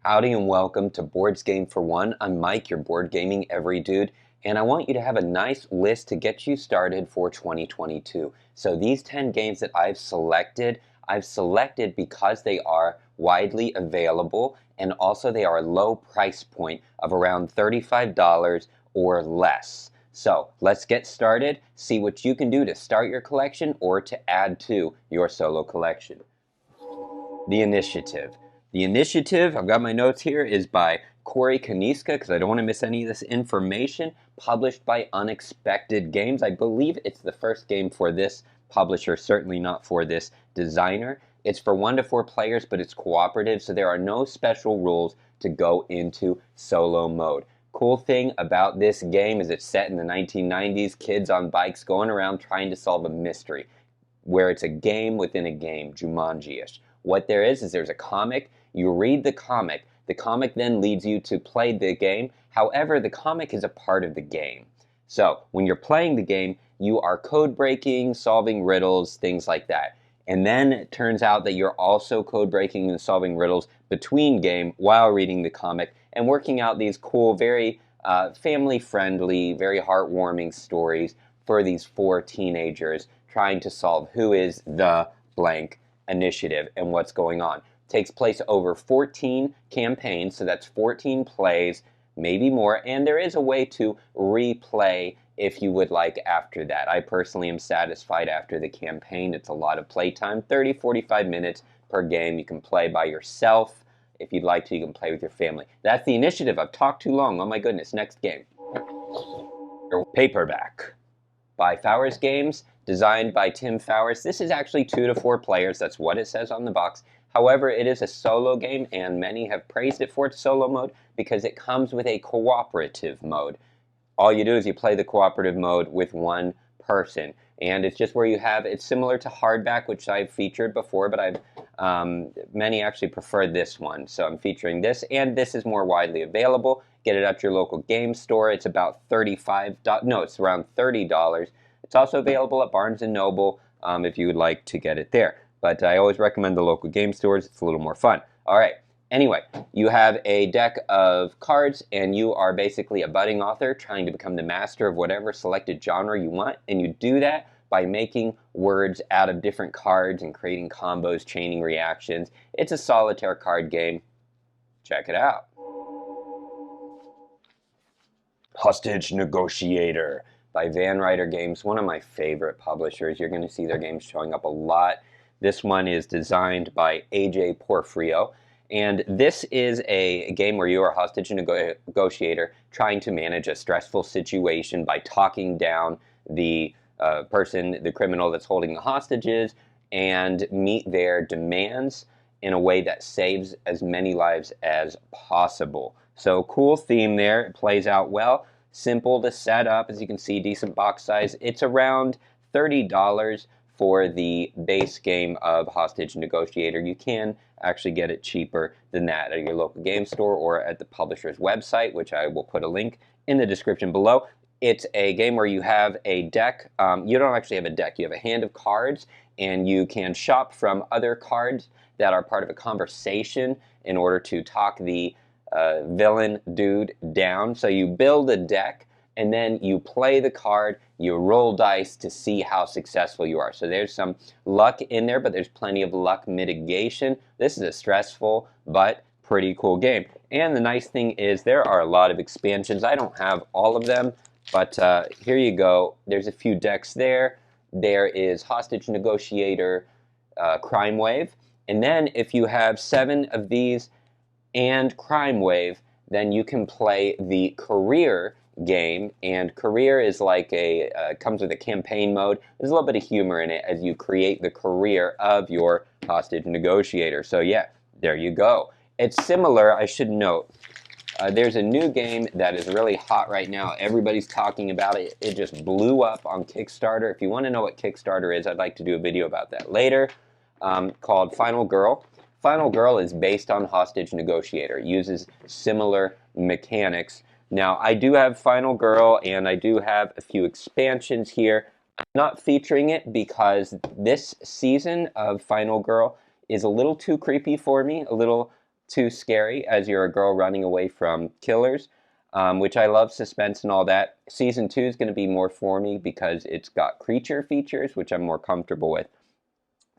Howdy and welcome to Boards Game for One. I'm Mike, your board gaming every dude, and I want you to have a nice list to get you started for 2022. So these 10 games that I've selected because they are widely available and also they are a low price point of around $35 or less. So let's get started, see what you can do to start your collection or to add to your solo collection. The Initiative. The Initiative, I've got my notes here, is by Corey Kaniska, because I don't want to miss any of this information, published by Unexpected Games. I believe it's the first game for this publisher, certainly not for this designer. It's for 1 to 4 players, but it's cooperative, so there are no special rules to go into solo mode. Cool thing about this game is it's set in the 1990s, kids on bikes going around trying to solve a mystery, where it's a game within a game, Jumanji-ish. What there is there's a comic, you read the comic then leads you to play the game. However, the comic is a part of the game. So when you're playing the game, you are code breaking, solving riddles, things like that. And then it turns out that you're also code breaking and solving riddles between game while reading the comic and working out these cool, very family friendly, very heartwarming stories for these 4 teenagers trying to solve who is the blank initiative and what's going on. Takes place over 14 campaigns, so that's 14 plays, maybe more, and there is a way to replay if you would like after that. I personally am satisfied after the campaign. It's a lot of playtime, 30-45 minutes per game. You can play by yourself. If you'd like to, you can play with your family. That's the Initiative. I've talked too long. Oh my goodness. Next game. Paperback by Fowers Games, designed by Tim Fowers. This is actually 2 to 4 players. That's what it says on the box. However, it is a solo game, and many have praised it for its solo mode because it comes with a cooperative mode. All you do is you play the cooperative mode with one person, and it's just where you have, it's similar to Hardback, which I've featured before, but many actually prefer this one, so I'm featuring this, and this is more widely available. Get it at your local game store. It's about it's around $30. It's also available at Barnes & Noble if you would like to get it there. But I always recommend the local game stores. It's a little more fun. All right. Anyway, you have a deck of cards, and you are basically a budding author trying to become the master of whatever selected genre you want, and you do that by making words out of different cards and creating combos, chaining reactions. It's a solitaire card game. Check it out. Hostage Negotiator by Van Ryder Games, one of my favorite publishers. You're going to see their games showing up a lot. This one is designed by AJ Porfrio, and this is a game where you are a hostage negotiator trying to manage a stressful situation by talking down the the criminal that's holding the hostages, and meet their demands in a way that saves as many lives as possible. So cool theme there. It plays out well. Simple to set up, as you can see, decent box size. It's around $30 for the base game of Hostage Negotiator. You can actually get it cheaper than that at your local game store or at the publisher's website, which I will put a link in the description below. It's a game where you have a deck. You don't actually have a deck. You have a hand of cards, and you can shop from other cards that are part of a conversation in order to talk the villain dude down. So you build a deck, and then you play the card, you roll dice to see how successful you are. So there's some luck in there, but there's plenty of luck mitigation. This is a stressful but pretty cool game. And the nice thing is there are a lot of expansions. I don't have all of them, but here you go. There's a few decks there. There is Hostage Negotiator, Crime Wave. And then if you have 7 of these and Crime Wave, then you can play the Career game, and Career is like comes with a campaign mode. There's a little bit of humor in it as you create the career of your hostage negotiator. So yeah, there you go. It's similar, I should note. There's a new game that is really hot right now. Everybody's talking about it. It just blew up on Kickstarter. If you want to know what Kickstarter is, I'd like to do a video about that later, called Final Girl. Final Girl is based on Hostage Negotiator. It uses similar mechanics. Now, I do have Final Girl, and I do have a few expansions here. I'm not featuring it because this season of Final Girl is a little too creepy for me, a little too scary as you're a girl running away from killers, which I love suspense and all that. Season 2 is going to be more for me because it's got creature features, which I'm more comfortable with.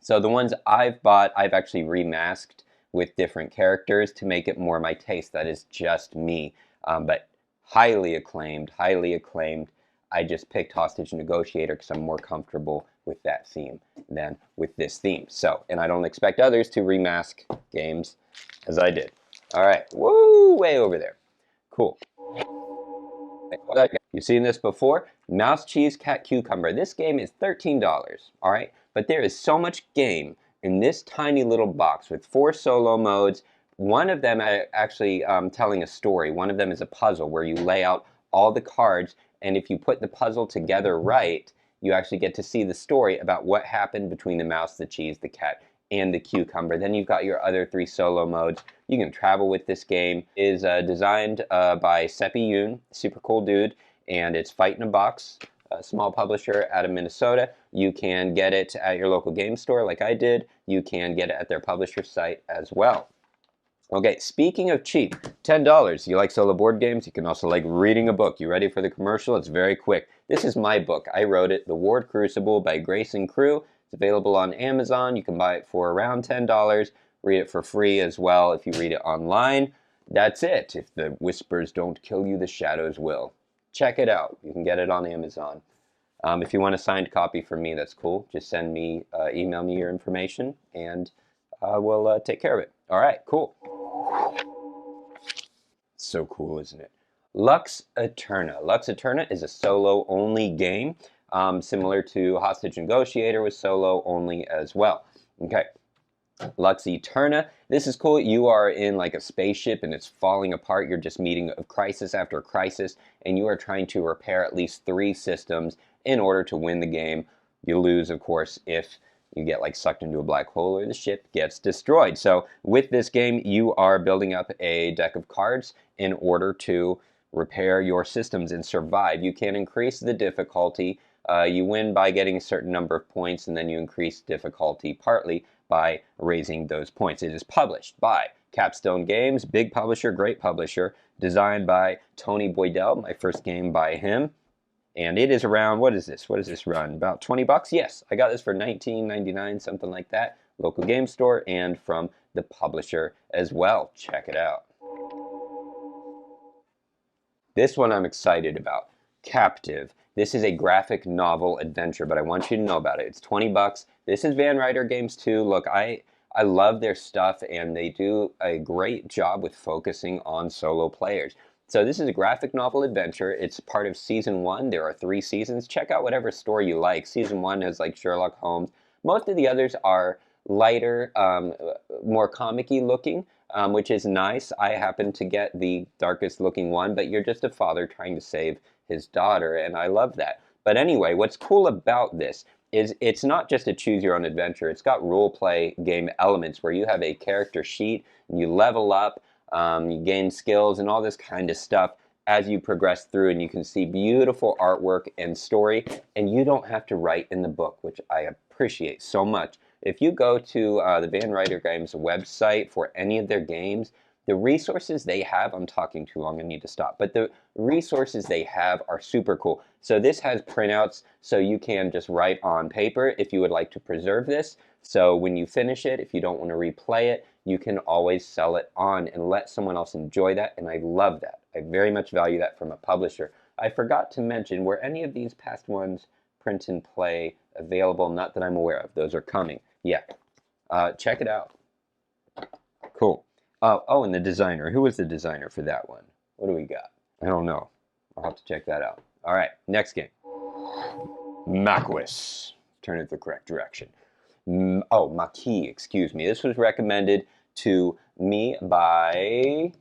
So the ones I've bought, I've actually remasked with different characters to make it more my taste. That is just me. But highly acclaimed, highly acclaimed. I just picked Hostage Negotiator because I'm more comfortable with that theme than with this theme. So, and I don't expect others to remask games as I did. All right, woo, way over there. Cool. You've seen this before. Mouse, Cheese, Cat, Cucumber. This game is $13, all right? But there is so much game in this tiny little box with 4 solo modes. One of them actually telling a story. One of them is a puzzle where you lay out all the cards, and if you put the puzzle together right, you actually get to see the story about what happened between the mouse, the cheese, the cat, and the cucumber. Then you've got your other 3 solo modes. You can travel with this game. It is designed by Seppi Yoon, super cool dude, and it's Fight in a Box, a small publisher out of Minnesota. You can get it at your local game store like I did. You can get it at their publisher site as well. Okay, speaking of cheap, $10. You like solo board games? You can also like reading a book. You ready for the commercial? It's very quick. This is my book. I wrote it, The Ward Crucible by Grace and Crew. It's available on Amazon. You can buy it for around $10. Read it for free as well if you read it online. That's it. If the whispers don't kill you, the shadows will. Check it out. You can get it on Amazon. If you want a signed copy from me, that's cool. Just send me, email me your information, and we'll take care of it. All right, cool. So cool, isn't it? Lux Eterna. Lux Eterna is a solo-only game, similar to Hostage Negotiator was solo-only as well. Okay, Lux Eterna. This is cool. You are in like a spaceship and it's falling apart. You're just meeting a crisis after crisis, and you are trying to repair at least 3 systems in order to win the game. You lose, of course, if you get like sucked into a black hole or the ship gets destroyed. So with this game, you are building up a deck of cards in order to repair your systems and survive. You can increase the difficulty. You win by getting a certain number of points, and then you increase difficulty partly by raising those points. It is published by Capstone Games, big publisher, great publisher, designed by Tony Boydell, my first game by him. And it is around, what is this? What does this run? About 20 bucks? Yes, I got this for $19.99, something like that. Local game store and from the publisher as well. Check it out. This one I'm excited about. Captive. This is a graphic novel adventure, but I want you to know about it. It's 20 bucks. This is Van Ryder Games too. Look, I love their stuff, and they do a great job with focusing on solo players. So this is a graphic novel adventure. It's part of Season 1. There are 3 seasons. Check out whatever story you like. Season 1 has like Sherlock Holmes. Most of the others are lighter, more comic-y looking, which is nice. I happen to get the darkest looking one, but you're just a father trying to save his daughter, and I love that. But anyway, what's cool about this is it's not just a choose your own adventure. It's got role play game elements where you have a character sheet and you level up. You gain skills and all this kind of stuff as you progress through, and you can see beautiful artwork and story, and you don't have to write in the book, which I appreciate so much. If you go to the Van Ryder Games website for any of their games, the resources they have, I'm talking too long, I need to stop, but the resources they have are super cool. So this has printouts, so you can just write on paper if you would like to preserve this. So when you finish it, if you don't want to replay it, you can always sell it on and let someone else enjoy that, and I love that. I very much value that from a publisher. I forgot to mention, were any of these past ones print and play available? Not that I'm aware of. Those are coming. Yeah. Check it out. Cool. Oh, and the designer. Who was the designer for that one? What do we got? I don't know. I'll have to check that out. All right, next game. Maquis. Turn it the correct direction. Maquis, excuse me. This was recommended to me by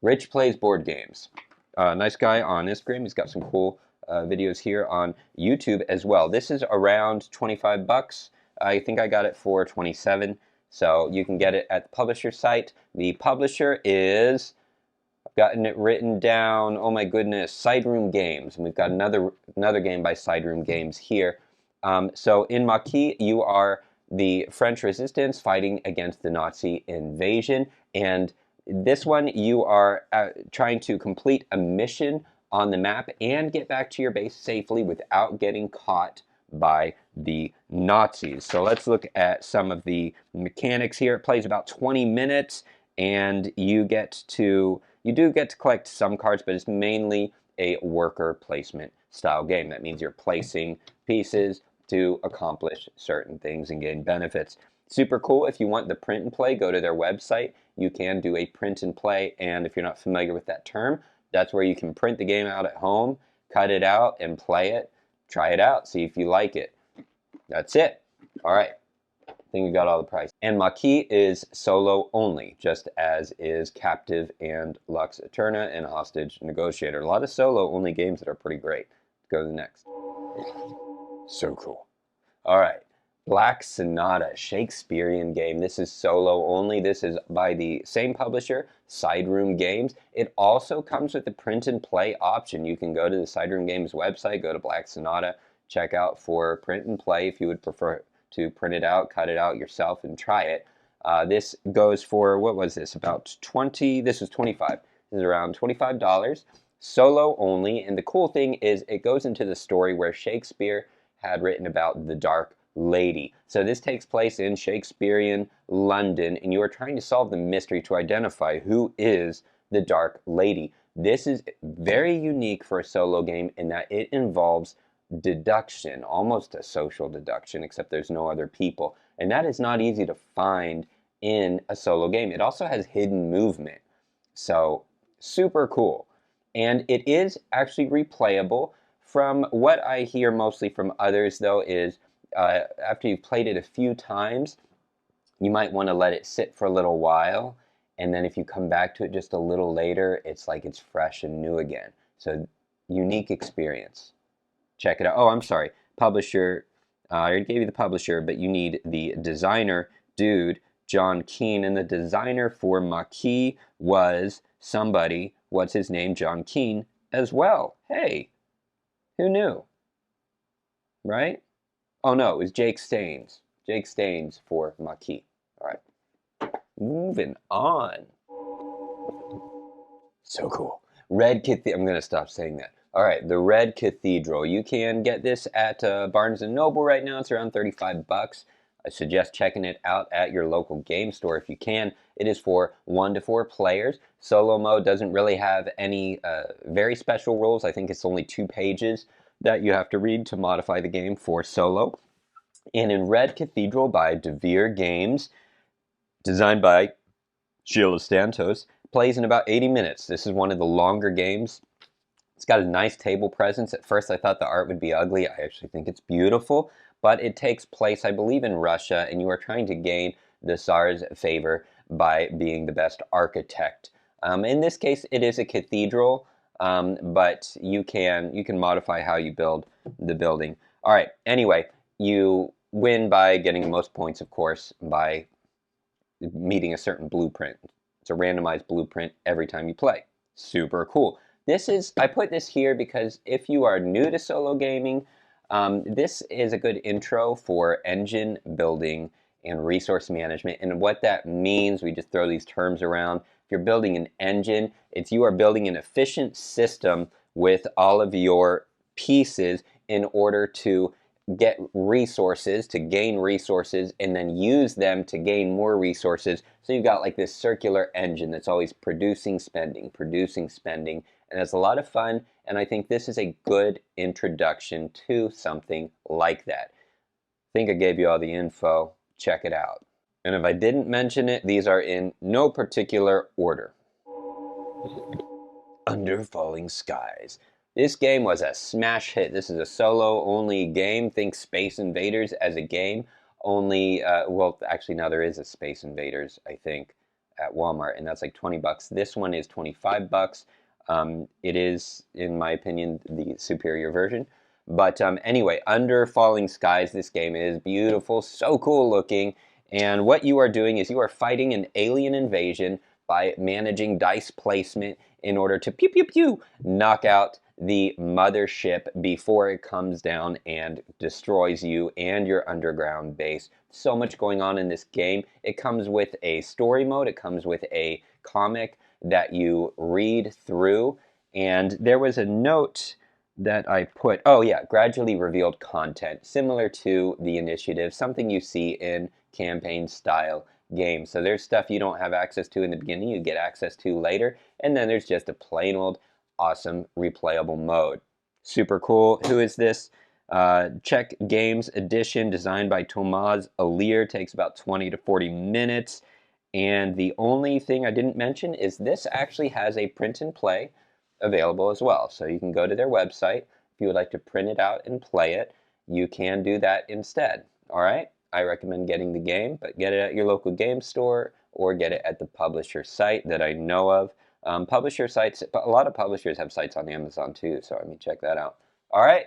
Rich Plays Board Games. Nice guy on Instagram. He's got some cool videos here on YouTube as well. This is around 25 bucks. I think I got it for 27. So you can get it at the publisher site. The publisher is, I've gotten it written down, oh my goodness, Sideroom Games. And we've got another game by Sideroom Games here. So in Maquis, you are the French resistance fighting against the Nazi invasion. And this one, you are trying to complete a mission on the map and get back to your base safely without getting caught by the Nazis. So let's look at some of the mechanics here. It plays about 20 minutes, and you do get to collect some cards, but it's mainly a worker placement style game. That means you're placing pieces to accomplish certain things and gain benefits. Super cool. If you want the print and play, go to their website. You can do a print and play, and if you're not familiar with that term, that's where you can print the game out at home, cut it out, and play it. Try it out, see if you like it. That's it. All right. I think we got all the price. And Maquis is solo only, just as is Captive and Lux Eterna and Hostage Negotiator. A lot of solo only games that are pretty great. Let's go to the next. So cool. All right. Black Sonata, Shakespearean game. This is solo only. This is by the same publisher, Side Room Games. It also comes with the print and play option. You can go to the Side Room Games website, go to Black Sonata, check out for print and play if you would prefer to print it out, cut it out yourself, and try it. This goes for, what was this, about 20, this was 25. This is around $25, solo only. And the cool thing is it goes into the story where Shakespeare had written about the Dark Lady. So this takes place in Shakespearean London, and you are trying to solve the mystery to identify who is the Dark Lady. This is very unique for a solo game in that it involves deduction, almost a social deduction, except there's no other people. And that is not easy to find in a solo game. It also has hidden movement. So super cool. And it is actually replayable. From what I hear mostly from others, though, is after you've played it a few times, you might want to let it sit for a little while, and then if you come back to it just a little later, it's like it's fresh and new again. So, unique experience. Check it out. Oh, I'm sorry. Publisher, I already gave you the publisher, but you need the designer, dude, John Keane, and the designer for Maquis was somebody, what's his name, John Keane, as well. Hey, who knew? Right? Oh no, it was Jake Staines. Jake Staines for Maquis. All right. Moving on. So cool. Red Cathedral. I'm going to stop saying that. All right, the Red Cathedral. You can get this at Barnes & Noble right now. It's around 35 bucks. I suggest checking it out at your local game store if you can. It is for 1 to 4 players. Solo mode doesn't really have any very special rules. I think it's only 2 pages that you have to read to modify the game for solo. And in Red Cathedral by DeVere Games, designed by Sheila Stantos, plays in about 80 minutes. This is one of the longer games. It's got a nice table presence. At first I thought the art would be ugly. I actually think it's beautiful. But it takes place, I believe, in Russia, and you are trying to gain the Tsar's favor by being the best architect. In this case, it is a cathedral, but you can modify how you build the building. All right, anyway, you win by getting the most points, of course, by meeting a certain blueprint. It's a randomized blueprint every time you play. Super cool. I put this here because if you are new to solo gaming, this is a good intro for engine building and resource management. And what that means, we just throw these terms around. If you're building an engine, you are building an efficient system with all of your pieces in order to get resources, to gain resources, and then use them to gain more resources. So you've got like this circular engine that's always producing, spending, and it's a lot of fun, and I think this is a good introduction to something like that. I think I gave you all the info. Check it out. And if I didn't mention it, these are in no particular order. Under Falling Skies. This game was a smash hit. This is a solo-only game. Think Space Invaders as a game. Only, well, actually now there is a Space Invaders, I think, at Walmart, and that's like 20 bucks. This one is 25 bucks. It is, in my opinion, the superior version. But anyway, Under Falling Skies, this game is beautiful, so cool looking. And what you are doing is you are fighting an alien invasion by managing dice placement in order to pew pew pew knock out the mothership before it comes down and destroys you and your underground base. So much going on in this game. It comes with a story mode. It comes with a comic that you read through. And there was a note that I put, oh yeah, gradually revealed content, similar to the initiative, something you see in campaign style games. So there's stuff you don't have access to in the beginning, you get access to later, and then there's just a plain old awesome replayable mode. Super cool. Who is this? Czech Games Edition, designed by Tomáš Alier, takes about 20 to 40 minutes. And the only thing I didn't mention is this actually has a print and play available as well. So you can go to their website. If you would like to print it out and play it, you can do that instead. All right? I recommend getting the game, but get it at your local game store or get it at the publisher site that I know of. Publisher sites, a lot of publishers have sites on Amazon too, so I mean, check that out. All right,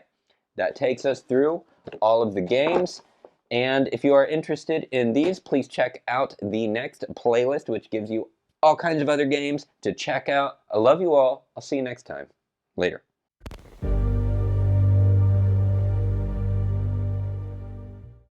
that takes us through all of the games. And if you are interested in these, please check out the next playlist, which gives you all kinds of other games to check out. I love you all. I'll see you next time. Later.